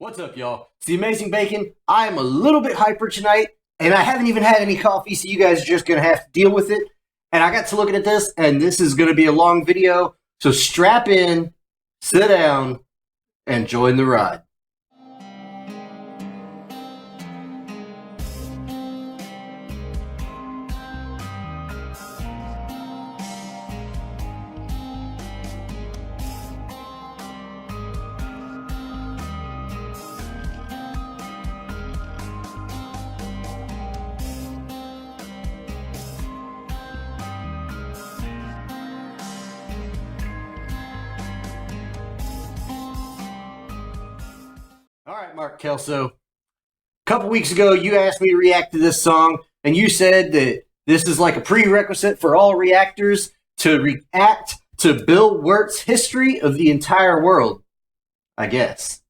What's up, y'all? It's the Amazing Bacon. I am a little bit hyper tonight, and I haven't even had any coffee, so you guys are just going to have to deal with it. And I got to looking at this, and this is going to be a long video, so strap in, sit down, and join the ride. All right, Mark Kelso. A couple weeks ago, you asked me to react to this song, and you said that this is like a prerequisite for all reactors to react to Bill Wurtz' History of the Entire World, I guess.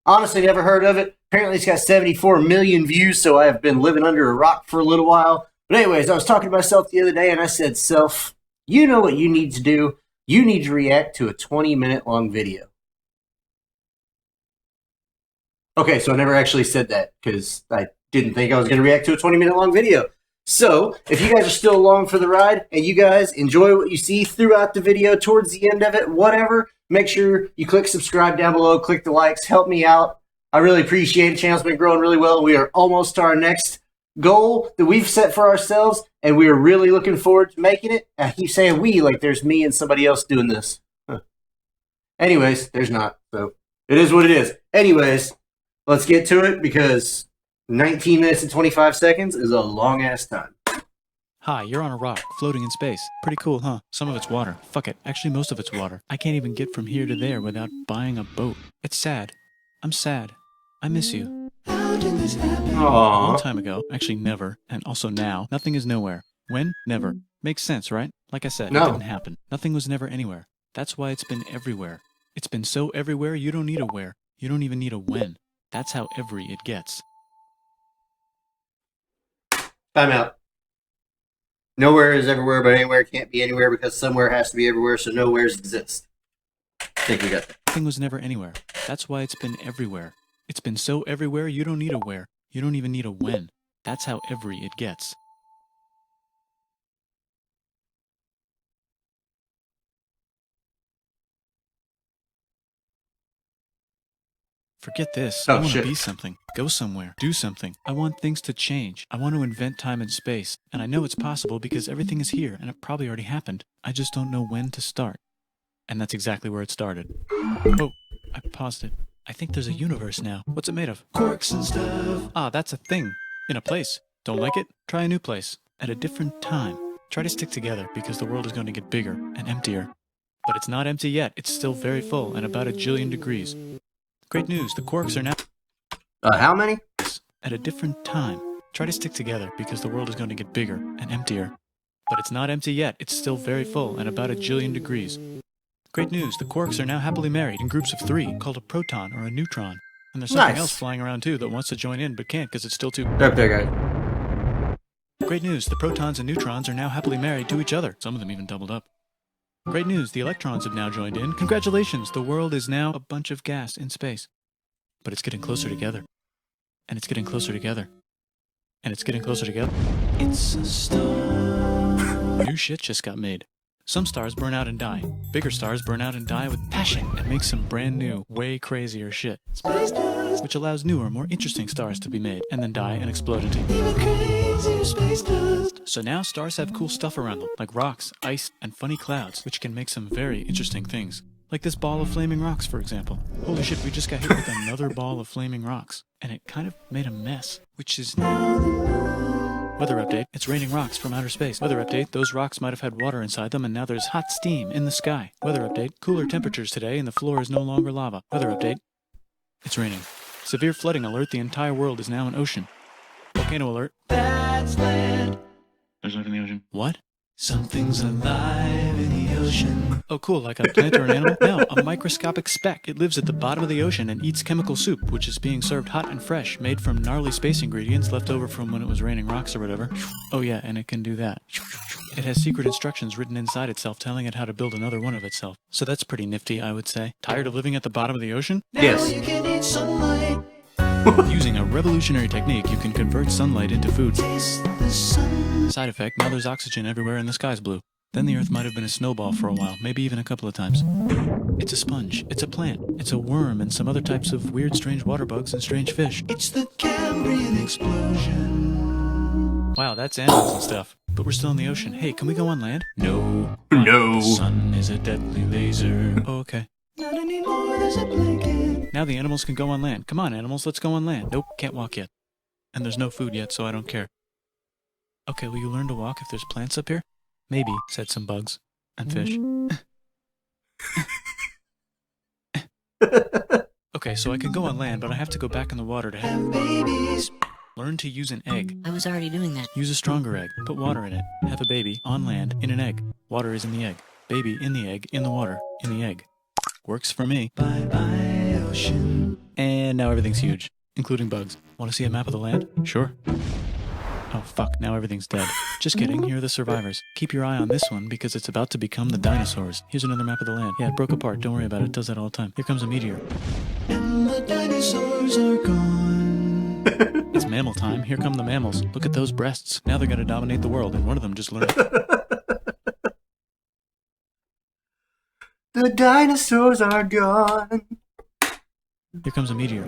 Honestly, never heard of it. Apparently, it's got 74 million views, so I have been living under a rock for a little while. But anyways, I was talking to myself the other day, and I said, Self, you know what you need to do? You need to react to a 20-minute long video. Okay, so I never actually said that because I didn't think I was going to react to a 20-minute long video. So, if you guys are still along for the ride and you guys enjoy what you see throughout the video, towards the end of it, whatever, make sure you click subscribe down below, click the likes, help me out. I really appreciate it. The channel's been growing really well. We are almost to our next goal that we've set for ourselves, and we are really looking forward to making it. I keep saying we, like there's me and somebody else doing this. Anyways, there's not, so it is what it is. Anyways, let's get to it because 19 minutes and 25 seconds is a long-ass time. Hi, you're on a rock, floating in space. Pretty cool, huh? Some of it's water. Fuck it. Actually, most of it's water. I can't even get from here to there without buying a boat. It's sad. I'm sad. I miss you. How did this happen? A long time ago. Actually, never. And also now. Nothing is nowhere. When? Never. Makes sense, right? Like I said, No. It didn't happen. Nothing was never anywhere. That's why it's been everywhere. It's been so everywhere you don't need a where. You don't even need a when. That's how every it gets. Time out. Nowhere is everywhere, but anywhere can't be anywhere because somewhere has to be everywhere, so nowheres exist. I think we got that. Nothing was never anywhere. That's why it's been everywhere. It's been so everywhere you don't need a where. You don't even need a when. That's how every it gets. Forget this. I want to be something. Go somewhere. Do something. I want things to change. I want to invent time and space. And I know it's possible because everything is here and it probably already happened. I just don't know when to start. And that's exactly where it started. Oh, I paused it. I think there's a universe now. What's it made of? Corks and stuff. Ah, that's a thing. In a place. Don't like it? Try a new place. At a different time. Try to stick together because the world is going to get bigger and emptier. But it's not empty yet. It's still very full and about 1 jillion degrees. Great news, the quarks are now... How many? At a different time. Try to stick together because the world is going to get bigger and emptier. But it's not empty yet, it's still very full and about 1 jillion degrees. Great news, the quarks are now happily married in groups of 3, called a proton or a neutron. And there's something else flying around too that wants to join in but can't because it's still too... Up there, guys. Great news, the protons and neutrons are now happily married to each other. Some of them even doubled up. Great news, the electrons have now joined in. Congratulations, the world is now a bunch of gas in space. But it's getting closer together. And it's getting closer together. And it's getting closer together. It's a star. New shit just got made. Some stars burn out and die. Bigger stars burn out and die with passion and make some brand new, way crazier shit. Space dust. Which allows newer, more interesting stars to be made and then die and explode into even crazier space dust. So now stars have cool stuff around them, like rocks, ice, and funny clouds, which can make some very interesting things. Like this ball of flaming rocks, for example. Holy shit, we just got hit with another ball of flaming rocks. And it kind of made a mess, which is now... Weather update, it's raining rocks from outer space. Weather update, those rocks might have had water inside them and now there's hot steam in the sky. Weather update, cooler temperatures today and the floor is no longer lava. Weather update, it's raining. Severe flooding alert, the entire world is now an ocean. Volcano alert, that's land. There's life in the ocean. What? Something's alive in the ocean. Oh cool, like a plant or an animal? No, a microscopic speck. It lives at the bottom of the ocean and eats chemical soup, which is being served hot and fresh, made from gnarly space ingredients left over from when it was raining rocks or whatever. Oh yeah, and it can do that. It has secret instructions written inside itself telling it how to build another one of itself. So that's pretty nifty, I would say. Tired of living at the bottom of the ocean? Yes. Now you can eat some Using a revolutionary technique, you can convert sunlight into food. Side effect, now there's oxygen everywhere and the sky's blue. Then the Earth might have been a snowball for a while, maybe even a couple of times. It's a sponge, it's a plant, it's a worm and some other types of weird, strange water bugs and strange fish. It's the Cambrian explosion. Wow, that's animals and stuff. But we're still in the ocean. Hey, can we go on land? No. No. The sun is a deadly laser. Oh, okay. Not anymore, there's a blanket. Now the animals can go on land. Come on, animals, let's go on land. Nope, can't walk yet. And there's no food yet, so I don't care. Okay, will you learn to walk if there's plants up here? Maybe, said some bugs. And fish. Okay, so I can go on land, but I have to go back in the water to have babies. Learn to use an egg. I was already doing that. Use a stronger egg. Put water in it. Have a baby on land in an egg. Water is in the egg. Baby in the egg, in the water, in the egg. Works for me. Bye-bye, ocean. And now everything's huge, including bugs. Want to see a map of the land? Sure. Oh, fuck, now everything's dead. Just kidding, here are the survivors. Keep your eye on this one because it's about to become the dinosaurs. Here's another map of the land. Yeah, it broke apart, don't worry about it, it does that all the time. Here comes a meteor. And the dinosaurs are gone. It's mammal time, here come the mammals. Look at those breasts. Now they're gonna dominate the world, and one of them just learned. The dinosaurs are gone. Here comes a meteor.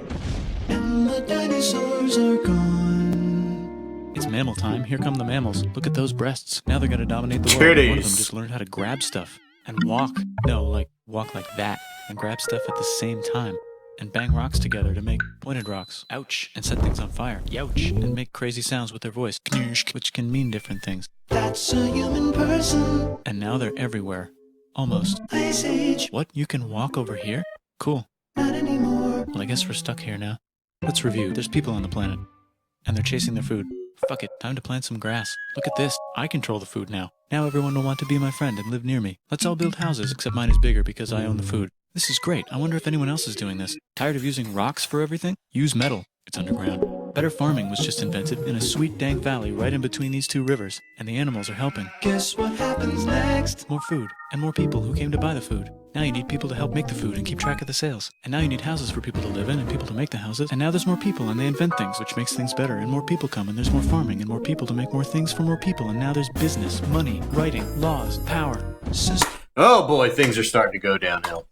And the dinosaurs are gone. It's mammal time. Here come the mammals. Look at those breasts. Now they're gonna dominate the world. One of them just learned how to grab stuff and walk. No, like walk like that and grab stuff at the same time and bang rocks together to make pointed rocks. Ouch. And set things on fire. Youch. And make crazy sounds with their voice. Knirsch, which can mean different things. That's a human person. And now they're everywhere. Almost. Ice Age. What? You can walk over here? Cool. Not anymore. Well, I guess we're stuck here now. Let's review. There's people on the planet. And they're chasing their food. Fuck it, time to plant some grass. Look at this, I control the food now. Now everyone will want to be my friend and live near me. Let's all build houses, except mine is bigger because I own the food. This is great, I wonder if anyone else is doing this. Tired of using rocks for everything? Use metal, it's underground. Better farming was just invented in a sweet dank valley right in between these two rivers, and the animals are helping. Guess what happens next? More food, and more people who came to buy the food. Now you need people to help make the food and keep track of the sales. And now you need houses for people to live in and people to make the houses. And now there's more people and they invent things, which makes things better. And more people come and there's more farming and more people to make more things for more people. And now there's business, money, writing, laws, power. Oh boy, things are starting to go downhill.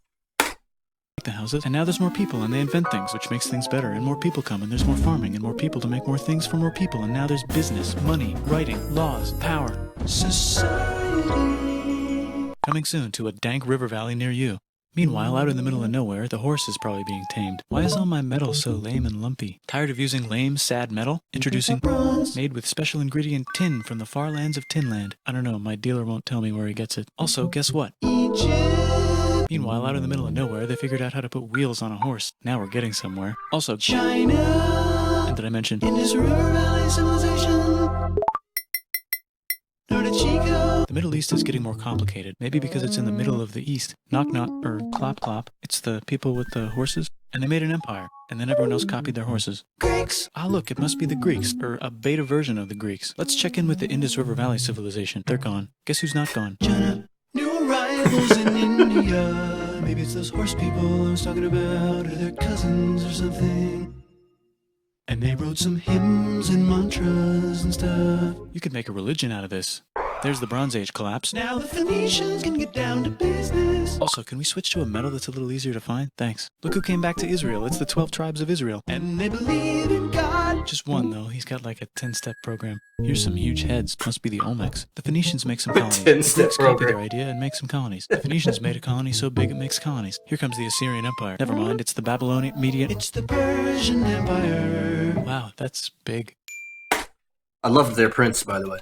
The houses. And now there's more people and they invent things, which makes things better. And more people come and there's more farming and more people to make more things for more people. And now there's business, money, writing, laws, power. Society. Coming soon to a dank river valley near you. Meanwhile, out in the middle of nowhere, the horse is probably being tamed. Why is all my metal so lame and lumpy? Tired of using lame, sad metal? Introducing bronze, made with special ingredient tin from the far lands of Tinland. I don't know, my dealer won't tell me where he gets it. Also, guess what? Egypt. Meanwhile, out in the middle of nowhere, they figured out how to put wheels on a horse. Now we're getting somewhere. Also, China. And did I mention Indus River Valley civilization? The Middle East is getting more complicated, maybe because it's in the middle of the East. Knock knock, or clop clop, it's the people with the horses. And they made an empire, and then everyone else copied their horses. Greeks! Ah look, it must be the Greeks, or a beta version of the Greeks. Let's check in with the Indus River Valley civilization. They're gone. Guess who's not gone? China. New arrivals in India. Maybe it's those horse people I was talking about, or their cousins or something. And they wrote some hymns and mantras and stuff. You could make a religion out of this. There's the Bronze Age collapse. Now the Phoenicians can get down to business. Also, can we switch to a metal that's a little easier to find? Thanks. Look who came back to Israel. It's the 12 tribes of Israel. And they believe in God. Just one, though. He's got like a 10-step program. Here's some huge heads. Must be the Olmecs. The Phoenicians make some colonies. 10-step copy program. their idea and make some colonies. The Phoenicians made a colony so big it makes colonies. Here comes the Assyrian Empire. Never mind, it's the Babylonian Median. It's the Persian Empire. Wow, that's big. I loved their prince, by the way.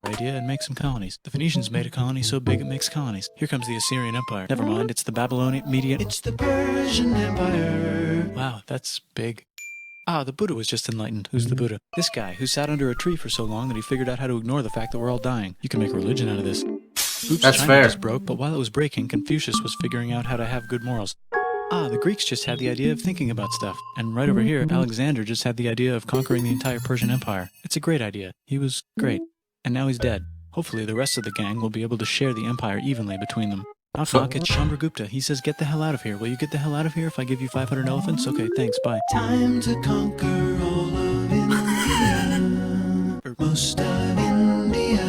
Idea and make some colonies. The Phoenicians made a colony so big it makes colonies. Here comes the Assyrian Empire. Never mind, it's the Babylonian Median. It's the Persian Empire. Wow, that's big. Ah, the Buddha was just enlightened. Who's the Buddha? This guy, who sat under a tree for so long that he figured out how to ignore the fact that we're all dying. You can make a religion out of this. Oops, That's China fair. just broke, but while it was breaking, Confucius was figuring out how to have good morals. Ah, the Greeks just had the idea of thinking about stuff. And right over here, Alexander just had the idea of conquering the entire Persian Empire. It's a great idea. He was great. And now he's dead. Hopefully the rest of the gang will be able to share the empire evenly between them. Knock, knock, it's Chandragupta. He says, get the hell out of here. Will you get the hell out of here if I give you 500 elephants? Okay, thanks, bye. Time to conquer all of India. Or most of India.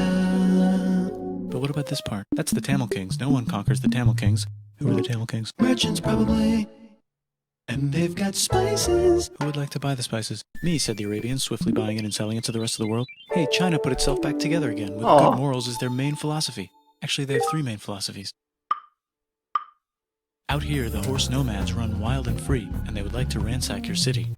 But what about this part? That's the Tamil Kings. No one conquers the Tamil Kings. Who are the Tamil Kings? Merchants, probably. And they've got spices. Who would like to buy the spices? Me, said the Arabians, swiftly buying it and selling it to the rest of the world. Hey, China put itself back together again, with good morals as their main philosophy. Actually, they have 3 main philosophies. Out here, the horse nomads run wild and free, and they would like to ransack your city.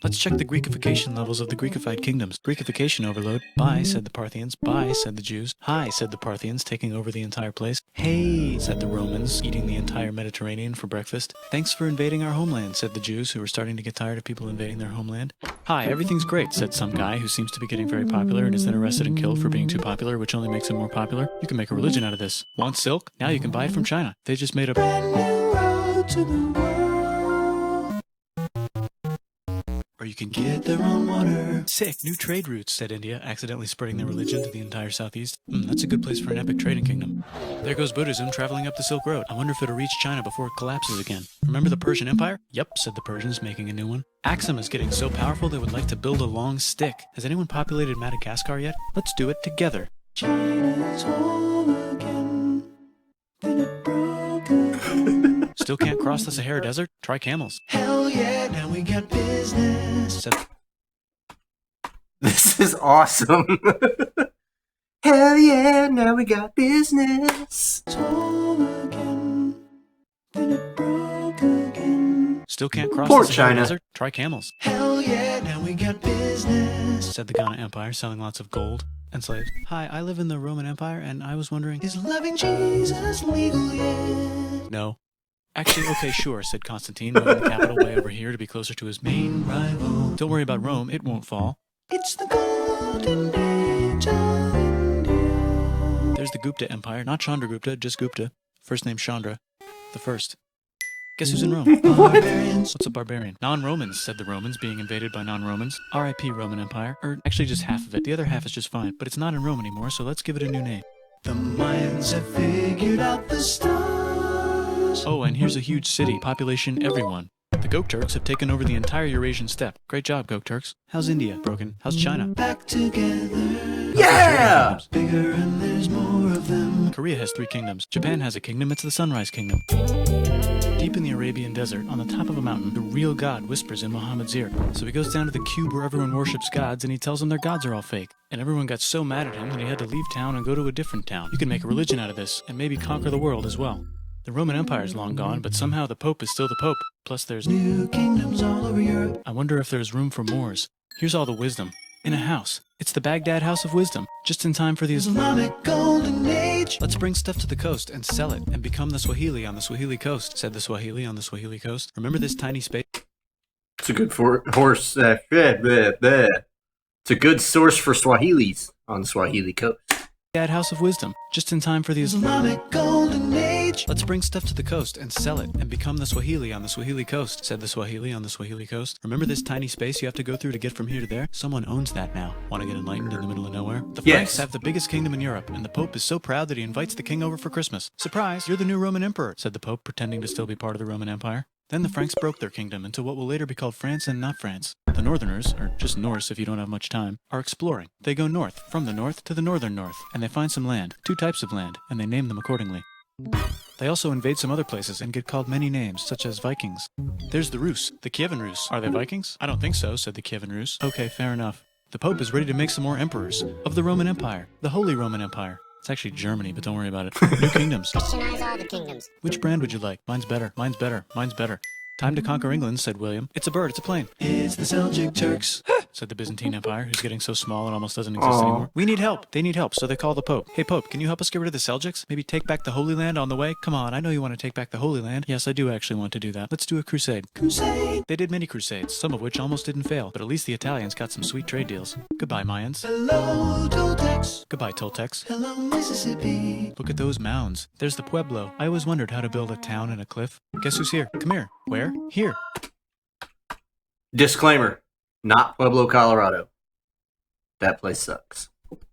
Let's check the Greekification levels of the Greekified kingdoms. Greekification overload. Bye, said the Parthians. Bye, said the Jews. Hi, said the Parthians, taking over the entire place. Hey, said the Romans, eating the entire Mediterranean for breakfast. Thanks for invading our homeland, said the Jews, who were starting to get tired of people invading their homeland. Hi, everything's great, said some guy who seems to be getting very popular and is then arrested and killed for being too popular, which only makes him more popular. You can make a religion out of this. Want silk? Now you can buy it from China. They just made a brand new road to the world. Or you can get their own water. Sick, new trade routes, said India, accidentally spreading their religion to the entire southeast. That's a good place for an epic trading kingdom. There goes Buddhism traveling up the Silk Road. I wonder if it'll reach China before it collapses again. Remember the Persian Empire? Yep, said the Persians, making a new one. Axum is getting so powerful they would like to build a long stick. Has anyone populated Madagascar yet? Let's do it together. China's home again. Then it broke again. Still can't cross the Sahara Desert? Try camels. Hell yeah, now we got business. This is awesome. Hell yeah, now we got business. Home again. Then it broke again. Still can't cross Poor the Sahara China. Desert? Try camels. Hell yeah, now we got business, said the Ghana Empire, selling lots of gold and slaves. Hi, I live in the Roman Empire, and I was wondering, is loving Jesus legal yet? No. Actually, okay, sure, said Constantine, moving the capital way over here to be closer to his main rival. Don't worry about Rome, it won't fall. It's the golden age of India. There's the Gupta Empire, not Chandragupta, just Gupta. First name Chandra. The first. Guess who's in Rome? Barbarians. What's a barbarian? Non-Romans, said the Romans, being invaded by non-Romans. R.I.P. Roman Empire. Or actually just half of it. The other half is just fine, but it's not in Rome anymore, so let's give it a new name. The Mayans have figured out the stars. Oh, and here's a huge city, population everyone. The Gokturks have taken over the entire Eurasian steppe. Great job, Gokturks. How's India? Broken. How's China? Back together. Yeah! Bigger and there's more of them. Korea has 3 kingdoms. Japan has a kingdom. It's the Sunrise Kingdom. Deep in the Arabian desert, on the top of a mountain, the real God whispers in Muhammad's ear. So he goes down to the cube where everyone worships gods, and he tells them their gods are all fake. And everyone got so mad at him that he had to leave town and go to a different town. You can make a religion out of this, and maybe conquer the world as well. The Roman Empire is long gone, but somehow the Pope is still the Pope. Plus there's new kingdoms all over Europe. I wonder if there's room for Moors. Here's all the wisdom. In a house. It's the Baghdad House of Wisdom. Just in time for the Islamic Golden Age. Let's bring stuff to the coast and sell it and become the Swahili on the Swahili coast, said the Swahili on the Swahili coast. Remember this tiny space? It's a good horse. It's a good source for Swahilis on the Swahili coast. Baghdad House of Wisdom. Just in time for the Islamic Golden Age. Let's bring stuff to the coast and sell it and become the Swahili on the Swahili coast, said the Swahili on the Swahili coast. Remember this tiny space you have to go through to get from here to there? Someone owns that now. Want to get enlightened in the middle of nowhere? The Franks have the biggest kingdom in Europe, and the Pope is so proud that he invites the king over for Christmas. Surprise, you're the new Roman emperor, said the Pope, pretending to still be part of the Roman Empire. Then the Franks broke their kingdom into what will later be called France and not France. The Northerners, or just Norse if you don't have much time, are exploring. They go north, from the north to the northern north, and they find some land, 2 types of land, and they name them accordingly. They also invade some other places and get called many names, such as Vikings. There's the Rus, the Kievan Rus. Are they Vikings? I don't think so, said the Kievan Rus. Okay, fair enough. The Pope is ready to make some more emperors of the Roman Empire, the Holy Roman Empire. It's actually Germany, but don't worry about it. New kingdoms. Christianize all the kingdoms. Which brand would you like? Mine's better. Mine's better. Mine's better. Time to conquer England, said William. It's a bird, it's a plane. It's the Seljuk Turks, said the Byzantine Empire, who's getting so small it almost doesn't exist anymore. We need help. They need help, so they call the Pope. Hey, Pope, can you help us get rid of the Seljuks? Maybe take back the Holy Land on the way? Come on, I know you want to take back the Holy Land. Yes, I do actually want to do that. Let's do a crusade. Crusade! They did many crusades, some of which almost didn't fail, but at least the Italians got some sweet trade deals. Goodbye, Mayans. Hello, Toltecs. Goodbye, Toltecs. Hello, Mississippi. Look at those mounds. There's the Pueblo. I always wondered how to build a town in a cliff. Guess who's here? Come here. Where? Here. Disclaimer, not Pueblo, Colorado. That place sucks.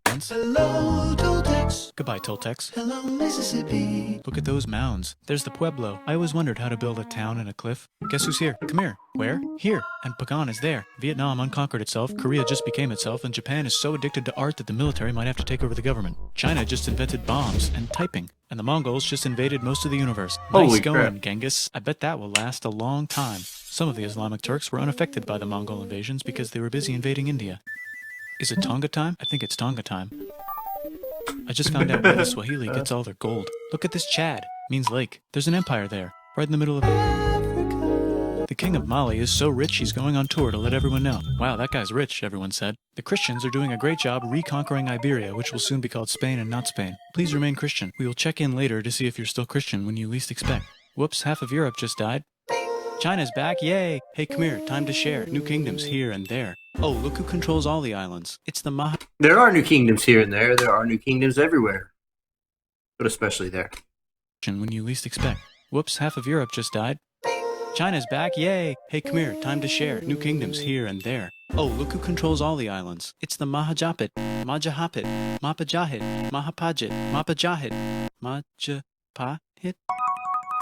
fence. Hello, Toltecs. Goodbye, Toltecs. Hello, Mississippi. Look at those mounds. There's the Pueblo. I always wondered how to build a town in a cliff. Guess who's here? Come here. Where? Here. And Pagan is there. Vietnam unconquered itself, Korea just became itself, and Japan is so addicted to art that the military might have to take over the government. China just invented bombs and typing. And the Mongols just invaded most of the universe. Nice Holy going, crap. Genghis. I bet that will last a long time. Some of the Islamic Turks were unaffected by the Mongol invasions because they were busy invading India. Is it Tonga time? I think it's Tonga time. I just found out where the Swahili gets all their gold. Look at this Chad. Means lake. There's an empire there. Right in the middle of Africa. The king of Mali is so rich he's going on tour to let everyone know. Wow, that guy's rich, everyone said. The Christians are doing a great job reconquering Iberia, which will soon be called Spain and not Spain. Please remain Christian. We will check in later to see if you're still Christian when you least expect. Whoops, half of Europe just died. China's back, yay! Hey, come here, time to share. New kingdoms here and there. Oh, look who controls all the islands. It's the There are new kingdoms here and there. There are new kingdoms everywhere. But especially there. when you least expect. Whoops, half of Europe just died. China's back, yay! Hey, come here, time to share. New kingdoms here and there. Oh, look who controls all the islands. It's the Mahajapit, Majahapit, Mapajahit, Mahapajit, Mapajahit, Majapahit.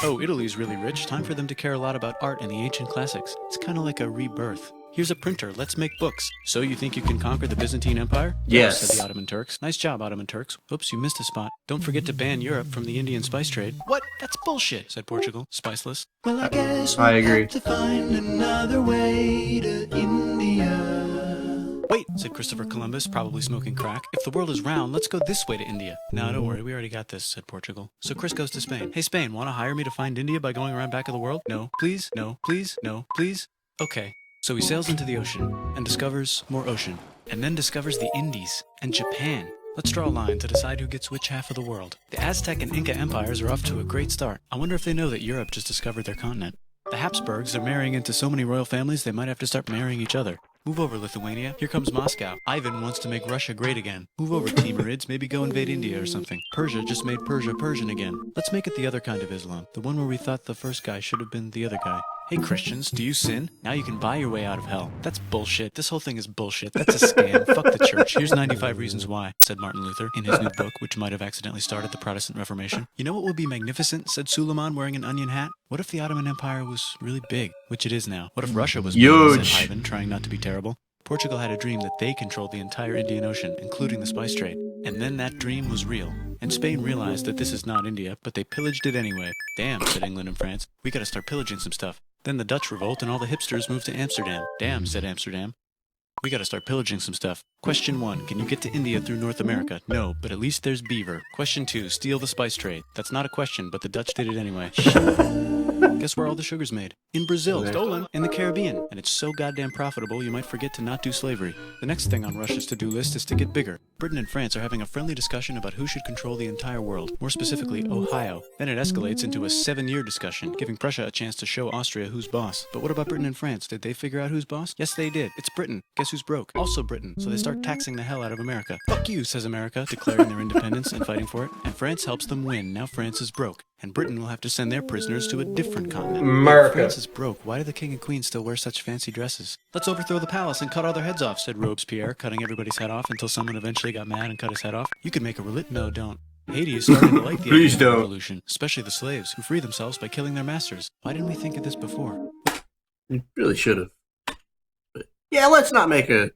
Oh, Italy's really rich. Time for them to care a lot about art and the ancient classics. It's kind of like a rebirth. Here's a printer. Let's make books. So you think you can conquer the Byzantine Empire? Yes. Said the Ottoman Turks. Nice job, Ottoman Turks. Oops, you missed a spot. Don't forget to ban Europe from the Indian spice trade. What? That's bullshit, said Portugal. Spiceless. Well, I guess I we'll agree. have to find another way to India. Wait, said Christopher Columbus, probably smoking crack. If the world is round, let's go this way to India. No, don't worry, we already got this, said Portugal. So Chris goes to Spain. Hey, Spain, want to hire me to find India by going around back of the world? No, please, no, please, no, please. Okay. So he sails into the ocean and discovers more ocean, and then discovers the Indies and Japan. Let's draw a line to decide who gets which half of the world. The Aztec and Inca empires are off to a great start. I wonder if they know that Europe just discovered their continent. The Habsburgs are marrying into so many royal families they might have to start marrying each other. Move over, Lithuania. Here comes Moscow. Ivan wants to make Russia great again. Move over, Timurids. Maybe go invade India or something. Persia just made Persia Persian again. Let's make it the other kind of Islam. The one where we thought the first guy should have been the other guy. Hey Christians, do you sin? Now you can buy your way out of hell. That's bullshit. This whole thing is bullshit. That's a scam. Fuck the church. Here's 95 reasons why, said Martin Luther in his new book, which might have accidentally started the Protestant Reformation. You know what would be magnificent, said Suleiman wearing an onion hat? What if the Ottoman Empire was really big, which it is now? What if Russia was big, Huge. said Ivan, trying not to be terrible? Portugal had a dream that they controlled the entire Indian Ocean, including the spice trade. And then that dream was real. And Spain realized that this is not India, but they pillaged it anyway. Damn, said England and France. We gotta start pillaging some stuff. Then the Dutch revolt and all the hipsters moved to Amsterdam. Damn, said Amsterdam. We gotta start pillaging some stuff. Question 1, can you get to India through North America? No, but at least there's beaver. Question 2, steal the spice trade. That's not a question, but the Dutch did it anyway. Guess where all the sugar's made? In Brazil. Stolen. In the Caribbean. And it's so goddamn profitable you might forget to not do slavery. The next thing on Russia's to-do list is to get bigger. Britain and France are having a friendly discussion about who should control the entire world, more specifically Ohio. Then it escalates into a 7-year discussion, giving Prussia a chance to show Austria who's boss. But what about Britain and France? Did they figure out who's boss? Yes, they did. It's Britain. Guess who's broke? Also Britain. So they start taxing the hell out of America. Fuck you, says America, declaring their independence and fighting for it. And France helps them win. Now France is broke. And Britain will have to send their prisoners to a different continent. America. France is broke. Why do the king and queen still wear such fancy dresses? Let's overthrow the palace and cut all their heads off, said Robespierre, cutting everybody's head off until someone eventually got mad and cut his head off. You could make a No, don't. Haiti is starting to like the Please idea of don't. revolution, especially the slaves who free themselves by killing their masters. Why didn't we think of this before? You really should have. But yeah, let's not make a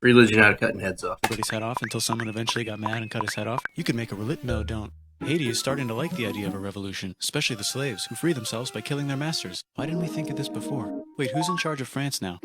religion out of cutting heads off. Everybody's head off until someone eventually got mad and cut his head off. You could make a No, don't. Haiti is starting to like the idea of a revolution, especially the slaves who free themselves by killing their masters. Why didn't we think of this before? Wait, who's in charge of France now?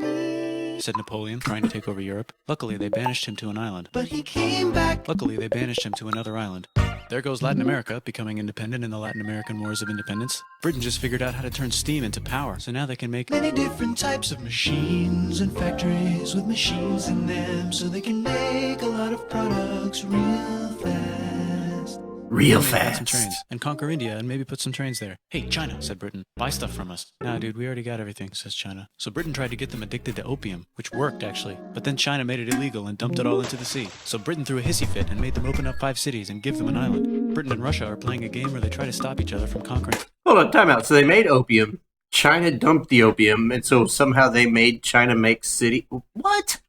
Said Napoleon, trying to take over Europe. Luckily, they banished him to an island. But he came back. Luckily, they banished him to another island. There goes Latin America, becoming independent in the Latin American Wars of Independence. Britain just figured out how to turn steam into power, so now they can make Many different types of machines and factories with machines in them, so they can make a lot of products real fast. Real Maybe add fast. some trains and conquer India and maybe put some trains there. Hey, China, said Britain, buy stuff from us. Nah, dude, we already got everything, says China. So Britain tried to get them addicted to opium, which worked actually. But then China made it illegal and dumped it all into the sea. So Britain threw a hissy fit and made them open up 5 cities and give them an island. Britain and Russia are playing a game where they try to stop each other from conquering. Hold on, time out. So they made opium. China dumped the opium, and so somehow they made China make city. What?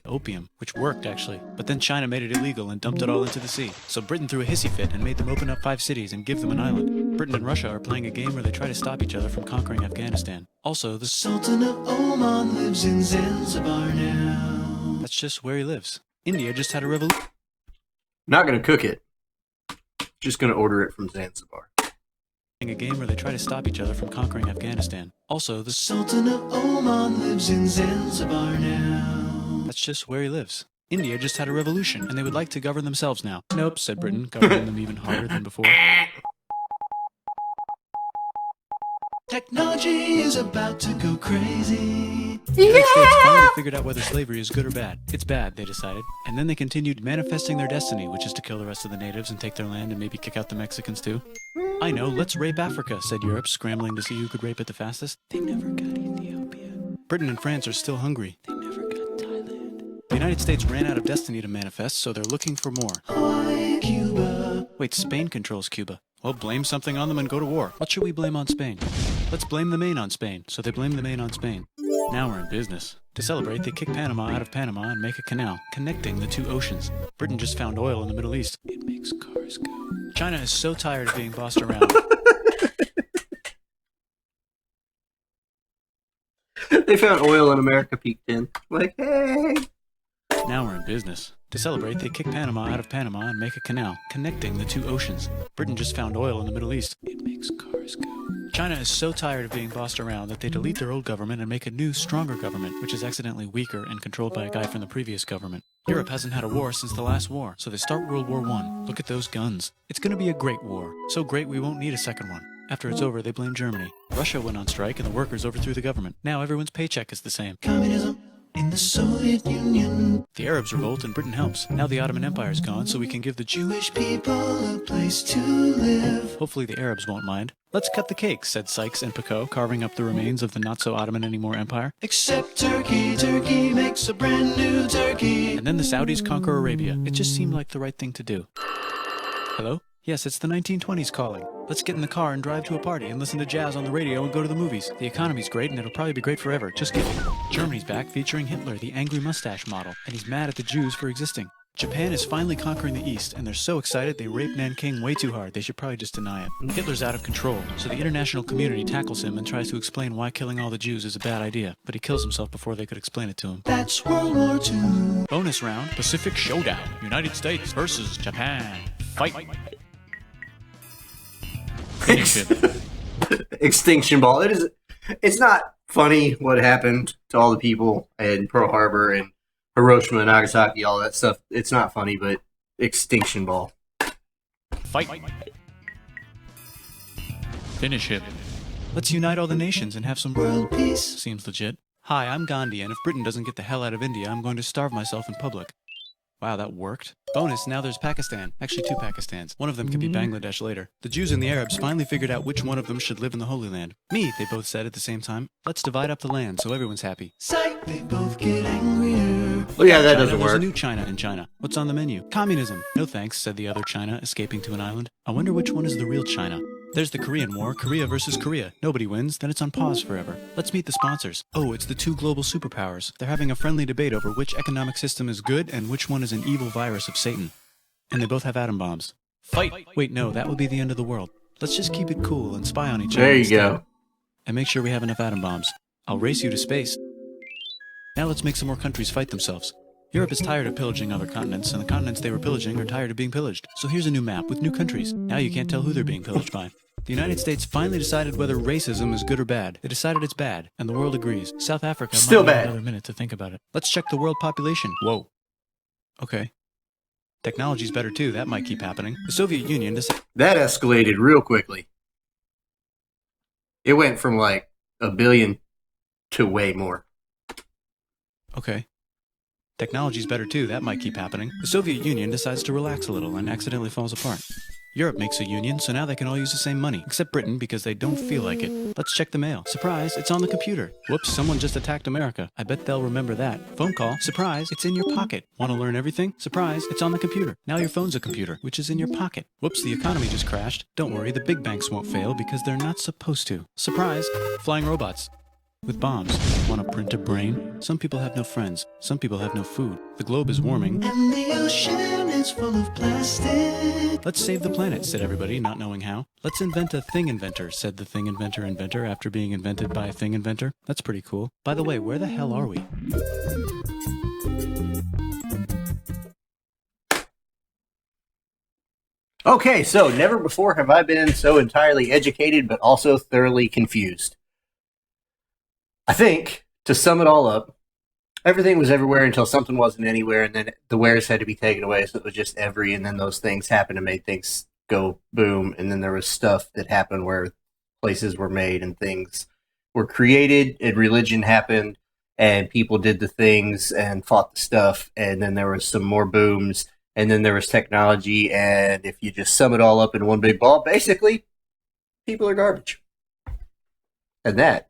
opium, which worked actually. But then China made it illegal and dumped it all into the sea. So Britain threw a hissy fit and made them open up 5 cities and give them an island. Britain and Russia are playing a game where they try to stop each other from conquering Afghanistan. Also, the Sultan of Oman lives in Zanzibar now. that's just where he lives. India just had a revolution. Not gonna cook it. Just gonna order it from Zanzibar. A game where they try to stop each other from conquering Afghanistan. Also, the Sultan of Oman lives in Zanzibar now. that's just where he lives. India just had a revolution, and they would like to govern themselves now. Nope, said Britain, governing them even harder than before. Technology is about to go crazy. The United States finally figured out whether slavery is good or bad. It's bad, they decided. And then they continued manifesting their destiny, which is to kill the rest of the natives and take their land and maybe kick out the Mexicans too. I know, let's rape Africa, said Europe, scrambling to see who could rape it the fastest. They never got Ethiopia. Britain and France are still hungry. They never got Thailand. The United States ran out of destiny to manifest, so they're looking for more. Hawaii, Cuba. Wait, Spain controls Cuba. Well, blame something on them and go to war. What should we blame on Spain? Let's blame the Maine on Spain. So they blame the Maine on Spain. Now we're in business. To celebrate, they kick Panama out of Panama and make a canal, connecting the 2 oceans. Britain just found oil in the Middle East. It makes cars go. China is so tired of being bossed around. They found oil in America peaked in. Like, hey. Now we're in business. To celebrate, they kick Panama out of Panama and make a canal, connecting the 2 oceans. Britain just found oil in the Middle East. It makes cars go. China is so tired of being bossed around that they delete their old government and make a new, stronger government, which is accidentally weaker and controlled by a guy from the previous government. Europe hasn't had a war since the last war, so they start World War I. Look at those guns. It's gonna be a great war. So great we won't need a second one. After it's over, they blame Germany. Russia went on strike and the workers overthrew the government. Now everyone's paycheck is the same. Communism in the Soviet Union. The Arabs revolt and Britain helps. Now the Ottoman Empire's gone, so we can give the Jewish people a place to live. Hopefully the Arabs won't mind. Let's cut the cake, said Sykes and Picot, carving up the remains of the not-so-Ottoman-anymore empire. Except Turkey. Turkey makes a brand new Turkey. And then the Saudis conquer Arabia. It just seemed like the right thing to do. Hello? Yes, it's the 1920s calling. Let's get in the car and drive to a party and listen to jazz on the radio and go to the movies. The economy's great and it'll probably be great forever. Just kidding. Germany's back featuring Hitler, the angry mustache model, and he's mad at the Jews for existing. Japan is finally conquering the East, and they're so excited they raped Nanking way too hard. They should probably just deny it. Hitler's out of control, so the international community tackles him and tries to explain why killing all the Jews is a bad idea, but he kills himself before they could explain it to him. That's World War II. Bonus round, Pacific Showdown. United States versus Japan. Fight. Finish it. Extinction Ball. It's not funny what happened to all the people in Pearl Harbor and Hiroshima, Nagasaki, all that stuff. It's not funny, but Extinction Ball. Fight. Finish him. Let's unite all the nations and have some World peace. Seems legit. Hi, I'm Gandhi, and if Britain doesn't get the hell out of India, I'm going to starve myself in public. Wow, that worked. Bonus, now there's Pakistan. Actually, 2 Pakistans. One of them could be Bangladesh later. The Jews and the Arabs finally figured out which one of them should live in the Holy Land. Me, they both said at the same time. Let's divide up the land so everyone's happy. Psych, they both get angrier. Oh yeah, that China, doesn't there's a work. new China in China. What's on the menu? Communism. No thanks, said the other China, escaping to an island. I wonder which one is the real China. There's the Korean War, Korea versus Korea. Nobody wins, then it's on pause forever. Let's meet the sponsors. Oh, it's the 2 global superpowers. They're having a friendly debate over which economic system is good and which one is an evil virus of Satan. And they both have atom bombs. Fight! Wait, no, that would be the end of the world. Let's just keep it cool and spy on each other There you instead. go. And make sure we have enough atom bombs. I'll race you to space. Now let's make some more countries fight themselves. Europe is tired of pillaging other continents, and the continents they were pillaging are tired of being pillaged. So here's a new map with new countries. Now you can't tell who they're being pillaged by. The United States finally decided whether racism is good or bad. They decided it's bad, and the world agrees. South Africa Still might need bad. another minute to think about it. Let's check the world population. Whoa. Okay. Technology's better too. That might keep happening. The Soviet Union decided. That escalated real quickly. It went from like 1 billion to way more. Okay. Technology's better too. That might keep happening. The Soviet Union decides to relax a little and accidentally falls apart. Europe makes a union, so now they can all use the same money, except Britain because they don't feel like it. Let's check the mail. Surprise, it's on the computer. Whoops, someone just attacked America. I bet they'll remember that. Phone call. Surprise, it's in your pocket. Want to learn everything? Surprise, it's on the computer. Now your phone's a computer, which is in your pocket. Whoops, the economy just crashed. Don't worry, the big banks won't fail because they're not supposed to. Surprise, flying robots. with bombs. Want to print a brain? Some people have no friends. Some people have no food. The globe is warming. And the ocean is full of plastic. Let's save the planet, said everybody, not knowing how. Let's invent a thing inventor, said the thing inventor after being invented by a thing inventor. That's pretty cool. By the way, where the hell are we? Okay, so never before have I been so entirely educated, but also thoroughly confused. I think, to sum it all up, everything was everywhere until something wasn't anywhere, and then the wares had to be taken away, so it was just every, and then those things happened and made things go boom, and then there was stuff that happened where places were made and things were created, and religion happened, and people did the things and fought the stuff, and then there was some more booms, and then there was technology, and if you just sum it all up in one big ball, basically, people are garbage. And that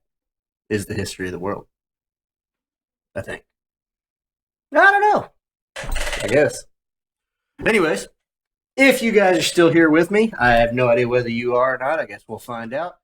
is the history of the world. I think. I don't know. I guess. Anyways, if you guys are still here with me, I have no idea whether you are or not. I guess we'll find out.